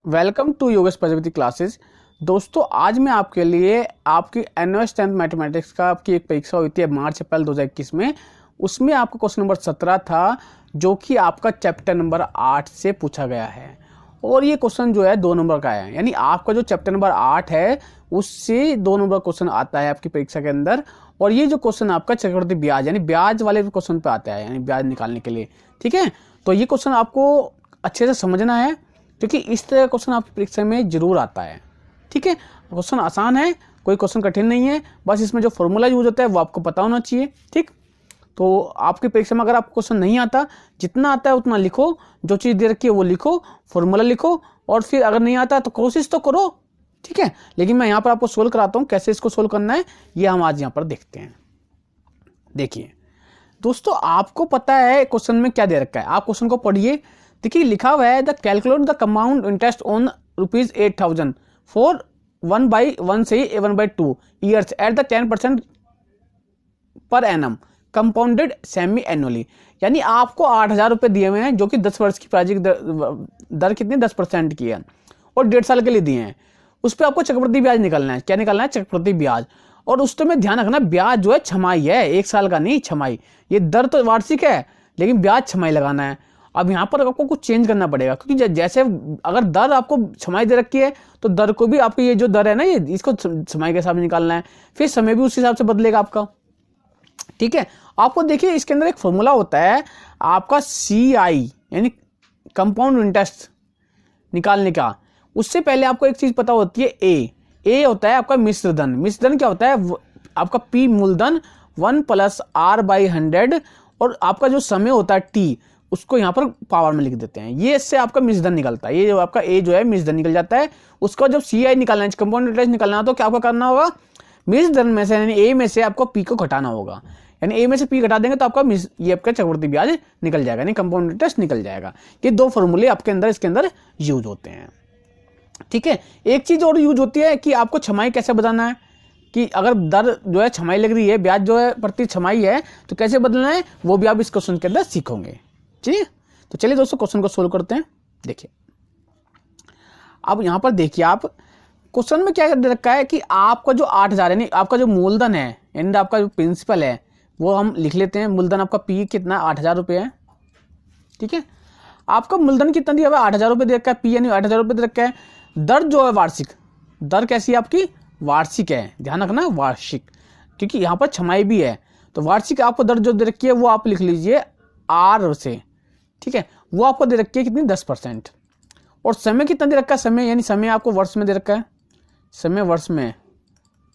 Welcome to Yogesh Prajapati classes. दोस्तों, आज मैं आपके लिए आपकी एनुअल 10th मैथमेटिक्स का आपकी एक परीक्षा हुई थी मार्च अप्रैल 2021 में। उसमें आपका क्वेश्चन नंबर 17 था, जो कि आपका चैप्टर नंबर 8 से पूछा गया है। और ये क्वेश्चन जो है 2 नंबर का है, यानी आपका जो चैप्टर नंबर 8 है उससे 2 नंबर क्वेश्चन आता है आपकी परीक्षा के अंदर। और ये जो क्वेश्चन आपका चक्रवृद्धि ब्याज यानी ब्याज वाले क्वेश्चन पे आता है, यानी ब्याज निकालने के लिए। ठीक है, तो ये क्वेश्चन आपको अच्छे से समझना है, क्योंकि इस तरह का क्वेश्चन आपकी परीक्षा में जरूर आता है। ठीक है, क्वेश्चन आसान है, कोई क्वेश्चन कठिन नहीं है, बस इसमें जो फॉर्मूला यूज होता है वो आपको पता होना चाहिए। ठीक, तो आपकी परीक्षा में अगर आपको क्वेश्चन नहीं आता, जितना आता है उतना लिखो, जो चीज़ दे रखी है वो लिखो, फॉर्मूला लिखो, और फिर अगर नहीं आता तो कोशिश तो करो। ठीक है, लेकिन मैं यहाँ पर आपको सोल्व कराता हूँ, कैसे इसको सोल्व करना है ये हम आज यहाँ पर देखते हैं। देखिए दोस्तों, आपको पता है क्वेश्चन में क्या दे रखा है, आप क्वेश्चन को पढ़िए। देखिए लिखा हुआ है, the calculate the compound interest on ₹8,000 for 1/1 से 1/2 years at the 10% per annum compounded semi annually. यानी आपको 8,000 रुपये दिए हुए हैं, जो कि 10 वर्ष की प्राजिक दर कितनी 10% की है, और 1.5 साल के लिए दिए हैं। उस पर आपको चक्रवृद्धि ब्याज निकालना है। क्या निकालना है? चक्रवृद्धि ब्याज। और उस में ध्यान रखना, ब्याज जो है छमाही है, 1 साल का नहीं, छमाही। ये दर तो वार्षिक है, लेकिन ब्याज छमाही लगाना है। अब यहाँ पर आपको कुछ चेंज करना पड़ेगा, क्योंकि जैसे अगर दर आपको छमाही दे रखी है, तो दर को भी आपको ये जो दर है ना, ये इसको छमाही के हिसाब से निकालना है। फिर समय भी उस हिसाब से बदलेगा आपका। ठीक है, आपको देखिए इसके अंदर एक फॉर्मूला होता है आपका CI यानी कंपाउंड इंटरेस्ट निकालने का। उससे पहले आपको एक चीज पता होती है, ए होता है आपका मिश्र धन। मिश्र धन क्या होता है? आपका P मूलधन 1 + R/100, और आपका जो समय होता है T, उसको यहाँ पर पावर में लिख देते हैं। ये इससे आपका मिश्र धन निकलता है। ये जो आपका ए जो है मिश्र धन निकल जाता है। उसका जब CI निकालना है, कंपाउंड इंटरेस्ट निकालना है, तो क्या आपको करना होगा? मिश्र धन में से यानी ए में से आपको P को घटाना होगा। यानी ए में से P घटा देंगे तो आपका ये आपका चक्रवृद्धि ब्याज निकल जाएगा, यानी कंपाउंड इंटरेस्ट निकल जाएगा। ये 2 फॉर्मूले आपके अंदर इसके अंदर यूज होते हैं। ठीक है, एक चीज और यूज होती है कि आपको छमाही कैसे बदलना है, कि अगर दर जो है छमाही लग रही है, ब्याज जो है प्रति छमाही है, तो कैसे बदलना है वो भी आप इस क्वेश्चन के अंदर सीखोगे। ठीक, तो चलिए दोस्तों क्वेश्चन को सोल्व करते हैं। देखिए अब यहां पर देखिए, आप क्वेश्चन में क्या दे रखा है कि आपका जो 8,000 यानी आपका जो मूलधन है, यानी आपका जो प्रिंसिपल है, वो हम लिख लेते हैं। मूलधन आपका P कितना? 8,000 रुपये है। ठीक है, आपका मूलधन कितना दिया हुआ है? 8,000 रुपये दे रखा है, P यानी 8,000 रुपये दे रखा है। दर जो है वार्षिक, दर कैसी है आपकी? वार्षिक है, ध्यान रखना वार्षिक, क्योंकि यहाँ पर छमाही भी है। तो वार्षिक आपको दर जो दे रखी है वो आप लिख लीजिए R से। ठीक है, वो आपको दे रखी है कितनी? 10%। और समय कितना दे रखा है? समय यानी समय आपको वर्ष में दे रखा है। समय वर्ष में,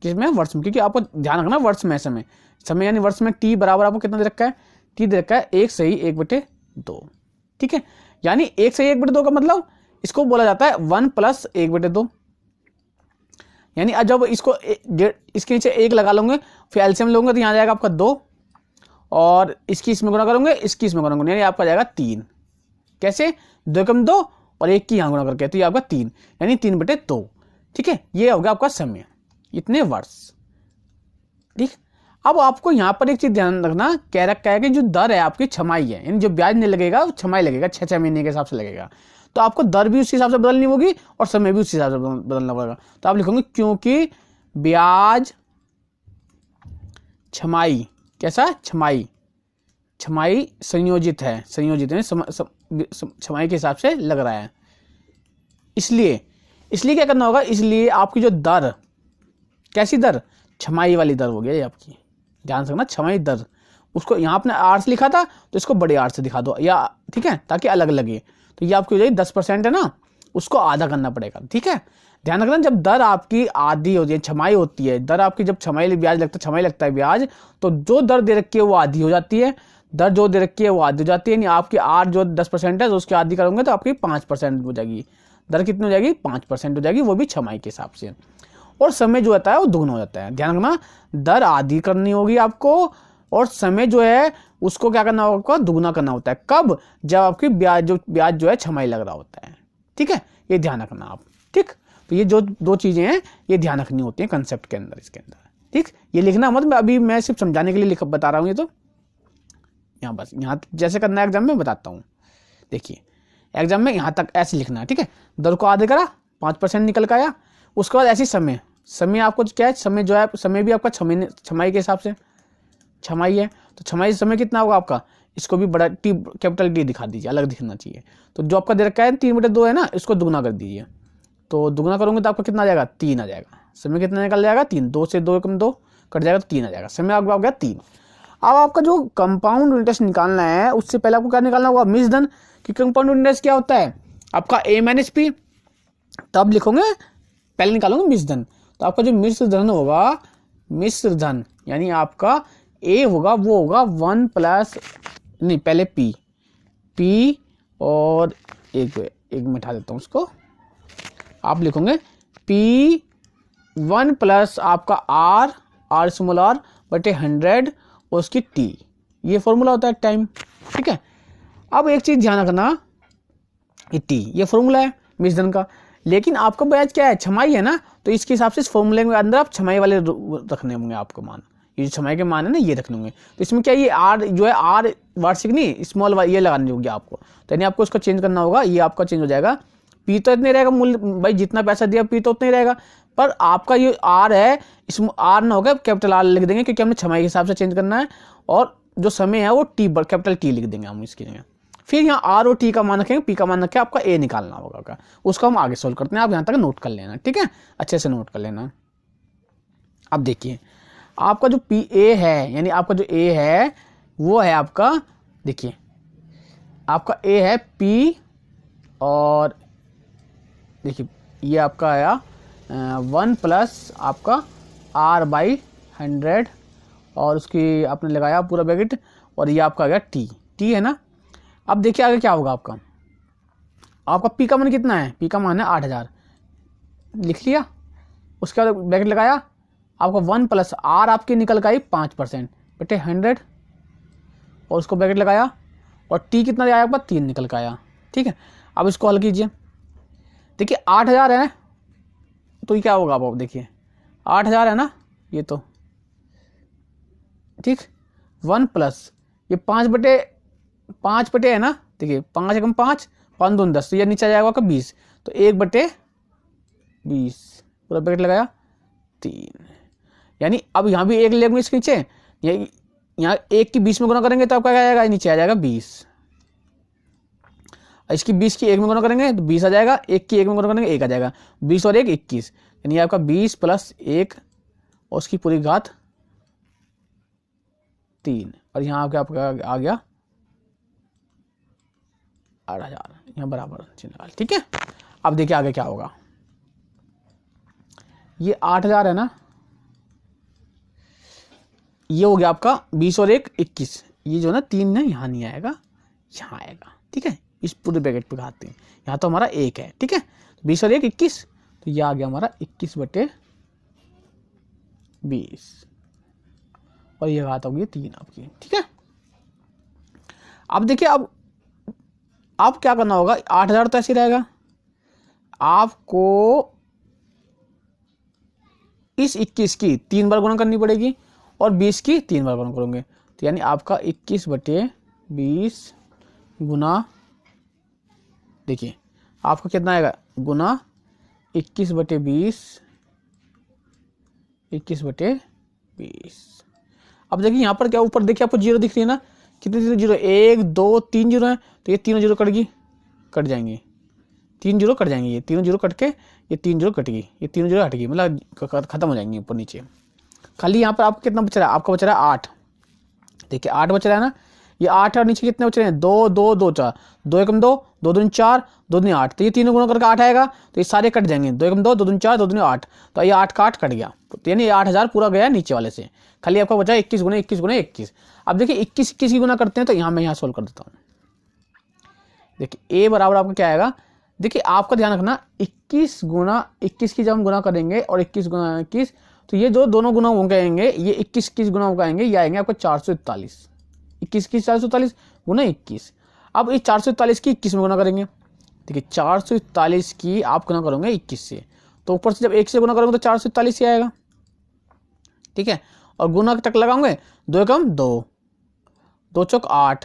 किसमें? वर्ष में, क्योंकि आपको ध्यान रखना वर्ष में समय। समय यानी वर्ष में T बराबर आपको कितना दे रखा है? T दे रखा है 1/1/2। ठीक है, यानी 1/1/2 का मतलब इसको बोला जाता है 1 + 1/2। यानी जब इसको इसके नीचे 1 लगा लोगे, फिर एलसीएम लोगे, तो यहाँ जाएगा आपका 2, और इसकी इसमें गुणा करोगे, इसकी इसमें गुणा करोगे, यानी आपका जाएगा 3। कैसे? 2 × 2 और 1 की यहाँ गुणा करके, तो ये आपका 3, यानी 3/2। ठीक है, ये होगा आपका समय, इतने वर्ष। ठीक, अब आपको यहाँ पर एक चीज ध्यान रखना, कह रखा है कि जो दर है आपकी छमाही है, यानी जो ब्याज नहीं लगेगा वो छमाही लगेगा, 6 महीने के हिसाब से लगेगा। तो आपको दर भी उसी हिसाब से बदलनी होगी और समय भी उसी हिसाब से बदलना पड़ेगा। तो आप लिखोगे क्योंकि ब्याज छमाही, कैसा? छमाही, छमाही संयोजित है, संयोजित है, छमाही के हिसाब से लग रहा है। इसलिए क्या करना होगा? इसलिए आपकी जो दर, कैसी दर? छमाही वाली दर हो गई आपकी, ध्यान रखना छमाही दर। उसको यहाँ आपने R से लिखा था, तो इसको बड़े R से दिखा दो, या ठीक है, ताकि अलग लगे। तो ये आपकी हो जाएगी 10% है ना, उसको आधा करना पड़ेगा। ठीक है, ध्यान रखना, जब दर आपकी आधी होती है, छमाही होती है, दर आपकी जब छमाही ब्याज लगता है, छमाही लगता है ब्याज, तो जो दर दे रखी है वो आधी हो जाती है। दर जो दे रखी है वो आधी हो जाती है, यानी आपकी R जो 10% है, तो उसकी आधी करोगे तो आपकी 5% हो जाएगी। दर कितनी हो जाएगी? 5% हो जाएगी, वो भी छमाही के हिसाब से। और समय जो होता है वो दुगना हो जाता है। ध्यान रखना, दर आधी करनी होगी आपको, और समय जो है उसको क्या करना होगा? दुगना करना होता है। कब? जब आपकी ब्याज जो है छमाही लग रहा होता है। ठीक है, ये ध्यान रखना आप। ठीक, तो ये जो 2 चीजें हैं ये ध्यान रखनी होती है कंसेप्ट के अंदर, इसके अंदर। ठीक, ये लिखना मत, अभी मैं सिर्फ समझाने के लिए बता रहा हूँ। ये तो यहाँ बस यहाँ जैसे करना है एग्जाम में बताता हूँ। देखिए एग्जाम में यहाँ तक ऐसे लिखना है, ठीक है। 10 को आधे करा 5% निकल के आया। उसके बाद ऐसी समय आपको क्या है, समय जो है समय भी आपका छमाही के हिसाब से छमाही है, तो छमाही समय कितना होगा आपका, इसको भी बड़ा टी कैपिटल टी दिखा दीजिए, अलग दिखना चाहिए। तो जो आपका दे रखा है 3/2 है ना, इसको दुगना कर दीजिए। तो दुगना करोगे तो आपका कितना आ जाएगा, 3 आ जाएगा। समय कितना निकल जाएगा, 3। 2 से 2 कम 2 कट जाएगा तो 3 आ जाएगा। समय आपका हो गया 3। अब आपका जो कंपाउंड इंटरेस्ट निकालना है उससे पहले आपको क्या निकालना होगा, मिश्र धन। कि कंपाउंड इंटरेस्ट क्या होता है आपका A-P, तब लिखोगे पहले निकालोगे मिश्र धन। तो आपका जो मिश्र धन होगा, मिश्र धन यानी आपका A होगा वो होगा 1 प्लस नहीं पहले P और एक मिटा देता हूँ उसको, आप लिखोगे P1 प्लस आपका R स्मॉल r बटे 100 और उसकी T, ये फॉर्मूला होता है टाइम, ठीक है। अब एक चीज ध्यान रखना, ये T ये फॉर्मूला है मिश्र धन का, लेकिन आपका बैच क्या है, छमाही है ना, तो इसके हिसाब से इस फॉर्मूले के अंदर आप छमाही वाले रखने होंगे आपको मान, ये जो छमाही के मान है ना ये रखने होंगे। तो इसमें क्या ये R जो है R वार्षिक नहीं स्मॉल ये लगानी होगी आपको, तो यानी आपको इसको चेंज करना होगा, ये आपका चेंज हो जाएगा। P तो इतने रहेगा मूल्य, भाई जितना पैसा दिया P तो उतना ही रहेगा, पर आपका ये R है इसमें R ना होगा कैपिटल R लिख देंगे क्योंकि हमने छमाही के हिसाब से चेंज करना है, और जो समय है वो कैपिटल T लिख देंगे हम इसकी जगह। फिर यहाँ R और T का मान रखेंगे, P का मान रखे आपका A निकालना होगा, उसको हम आगे सोल्व करते हैं, आप यहाँ तक नोट कर लेना, ठीक है, अच्छे से नोट कर लेना। अब देखिए आपका जो A है, यानी आपका जो A है वो है आपका, देखिए आपका A है P, और देखिए ये आपका आया 1 प्लस आपका R/100 और उसकी आपने लगाया पूरा ब्रैकेट, और ये आपका आ गया T है ना। अब देखिए आगे क्या होगा आपका P का मान कितना है, P का मान है 8000, लिख लिया। उसके बाद ब्रैकेट लगाया, आपका 1 प्लस R आपकी निकल गई 5% बटे 100 और उसको ब्रैकेट लगाया, और T कितना आया आपका 3 निकल के आया, ठीक है। अब इसको हल कीजिए, देखिए 8000 है तो ये क्या होगा, आप देखिए 8000 है ना ये तो, ठीक। 1 प्लस ये 5 बटे है ना, देखिए 5 एकम 5 5 दूनी 10, तो ये नीचे आ जाएगा आपका 20, तो 1/20 पूरा ब्रैकेट लगाया 3, यानी अब यहाँ भी 1 लेंगे इसके नीचे, यहाँ 1 की 20 में गुना करेंगे तो आपका क्या आएगा, नीचे आ जाएगा 20, इसकी 20 की 1 में गुना करेंगे तो 20 आ जाएगा, 1 की 1 में गुना करेंगे 1 आ जाएगा, 20 और 1 21, यानी आपका 20 प्लस 1 और उसकी पूरी घात 3, और यहाँ आपका आ गया 8000, यहाँ बराबर चिन्ह, ठीक है। अब देखिए आगे क्या होगा, ये 8000 है ना, ये हो गया आपका 20 और 1 21, ये जो ना 3 है यहाँ नहीं आएगा, यहाँ आएगा, ठीक है। इस पूरे ब्रैकेट पे खाते हैं, यहाँ तो हमारा 1 है, ठीक है, 20 और 1 21, तो ये आ गया हमारा 21/20 और ये घात होगी 3 आपकी, ठीक है। अब देखिए अब क्या करना होगा, 8000 तो ऐसे रहेगा, आपको इस 21 की 3 बार गुणा करनी पड़ेगी और 20 की 3 बार गुणा करोगे, तो यानी आपका 21/20 गुना, देखिए आपका कितना आएगा गुना 21/20 अब देखिए यहाँ पर क्या ऊपर देखिए आपको 0 दिख रही है ना, कितने 0 1 2 3 0 है, तो ये तीनों 0 कट जाएंगे, 3 0 कट जाएंगे, ये तीनों 0 कट के ये 3 0 कट गई, ये तीनों 0 हट गई, मतलब खत्म हो जाएंगे ऊपर नीचे। खाली यहाँ पर आपको कितना बच रहा है, आपका बच रहा है 8, देखिए 8 बच रहा है ना, ये 8 और नीचे कितने बच रहे हैं 2 2 2 4, 2 एकम 2 2 दूनी 4 2 दूनी 8, तो ये तीनों गुणा करके 8 आएगा, तो ये सारे कट जाएंगे, 2 एकम 2 2 दूनी 4 2 दूनी 8, तो ये 8 का 8 कट गया, तो यानी 8000 पूरा गया नीचे वाले से, खाली आपका बचा 21 गुना 21 गुना 21। अब देखिए 21 की गुना करते हैं, तो यहाँ मैं यहाँ सोल्व कर देता हूँ, देखिए a बराबर आपका क्या आएगा, देखिए आपका ध्यान रखना 21 गुना 21 की जब हम गुना करेंगे और 21 गुना 21, तो ये जो दोनों गुना हो कहेंगे, ये 21 गुना हो कहेंगे, ये आएंगे आपको 441, 21 441 गुना 21। अब इस 441 की 21 में गुना करेंगे, देखिए 441 की आप गुना करोगे 21 से, तो ऊपर से जब 1 से गुना करोगे तो 441 ही आएगा, ठीक है। और गुना तक लगाओगे 2 एकम 2 2 चौक 8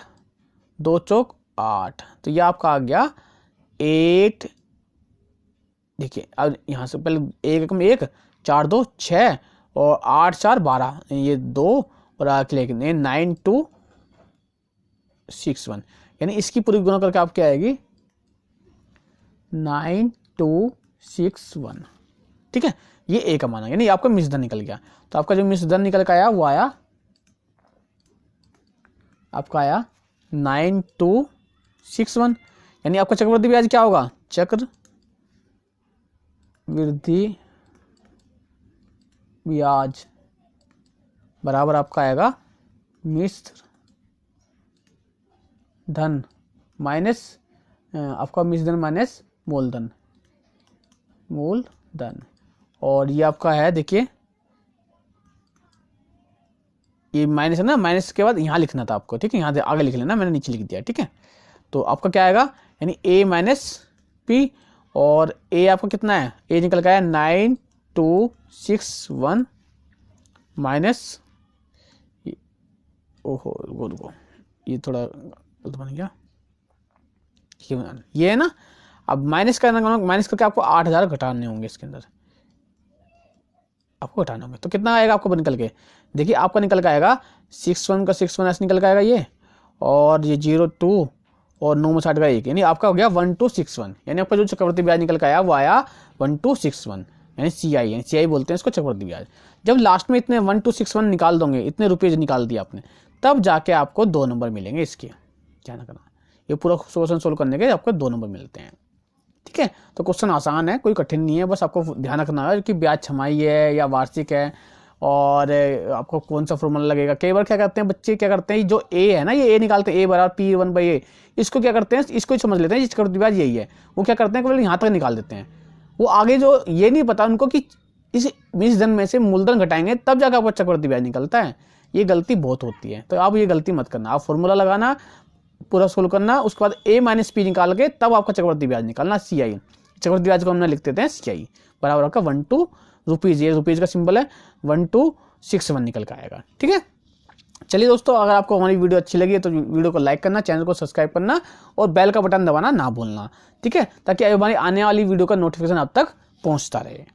2 चौक 8, तो ये आपका आ गया 8, देखिए अब यहाँ से पहले 1 एकम 1, 4 2 6 और 8 4 12, ये 2 और आगे लिखेंगे 9 2 6 1, यानी इसकी पूरी गुणा करके आप क्या आएगी 9 2 6 1। ठीक है, ये ए का माना, यानी आपका मिश्रधन निकल गया। तो आपका जो मिश्रधन निकल के आया वो आया आपका आया 9 2 6 1, यानी आपका चक्रवृद्धि ब्याज क्या होगा, चक्रवृद्धि ब्याज बराबर आपका आएगा मिश्र धन माइनस आपका मिश्रधन माइनस मूलधन, और ये आपका है, देखिए ये माइनस है ना, माइनस के बाद यहाँ लिखना था आपको, ठीक है, यहाँ से आगे लिख लेना, मैंने नीचे लिख दिया। ठीक है, तो आपका क्या आएगा, यानी a माइनस पी, और a आपका कितना है, a निकल का है 9 2 6 1 माइनस, ओहो रुको ये थोड़ा गलत बन गया, ये है ना। अब माइनस करना, माइनस करके आपको 8000 घटाने होंगे, इसके अंदर आपको घटाने होंगे, तो कितना आएगा आपको निकल के, देखिए आपका निकल के आएगा 6 1 का 6 1 ऐसे निकल के आएगा ये, और ये 0 2 और 9 में 60 का 1, यानी आपका हो गया 1 2 6 1, यानी आपका जो चक्रवृद्धि ब्याज निकल के आया वो आया 1 2 6 1, यानी सीआई, यानी सीआई बोलते हैं इसको, चक्रवृद्धि ब्याज। जब लास्ट में इतने 1 2 6 1 निकाल दोगे, इतने रुपये निकाल दिए आपने, तब जाके आपको 2 नंबर मिलेंगे इसके, क्या ना करना, ये पूरा क्वेश्चन सोल्व करने के आपको 2 नंबर मिलते हैं। ठीक है, तो क्वेश्चन आसान है, कोई कठिन नहीं है, बस आपको ध्यान रखना है कि ब्याज छमाही है या वार्षिक है, और आपको कौन सा फॉर्मूला लगेगा। कई बार क्या करते हैं बच्चे, क्या करते हैं जो ए है ना, ये ए निकालते हैं, ए बराबर पी 1/a, इसको क्या करते हैं, इसको ही समझ लेते हैं चक्रवृद्धि ब्याज यही है, वो क्या करते हैं केवल यहाँ तक निकाल देते हैं, वो आगे जो ये नहीं पता उनको कि इस मिश्रधन में से मूलधन घटाएंगे तब जाकर आपका चक्रवृद्धि ब्याज निकलता है। ये गलती बहुत होती है, तो आप ये गलती मत करना, आप फॉर्मूला लगाना, पूरा सोल्व करना, उसके बाद a माइनस पी निकाल के तब आपका चक्रवृद्धि ब्याज निकालना, सीआई, चक्रवृद्धि ब्याज को हम लिख देते हैं सीआई बराबर आपका 1 2 रुपीज, ये रुपीज का सिंबल है, 1 2 6 1 निकल के आएगा। ठीक है, चलिए दोस्तों, अगर आपको हमारी वीडियो अच्छी लगी है तो वीडियो को लाइक करना, चैनल को सब्सक्राइब करना और बेल का बटन दबाना ना भूलना। ठीक है, ताकि हमारी आने वाली वीडियो का नोटिफिकेशन आप तक पहुंचता रहे।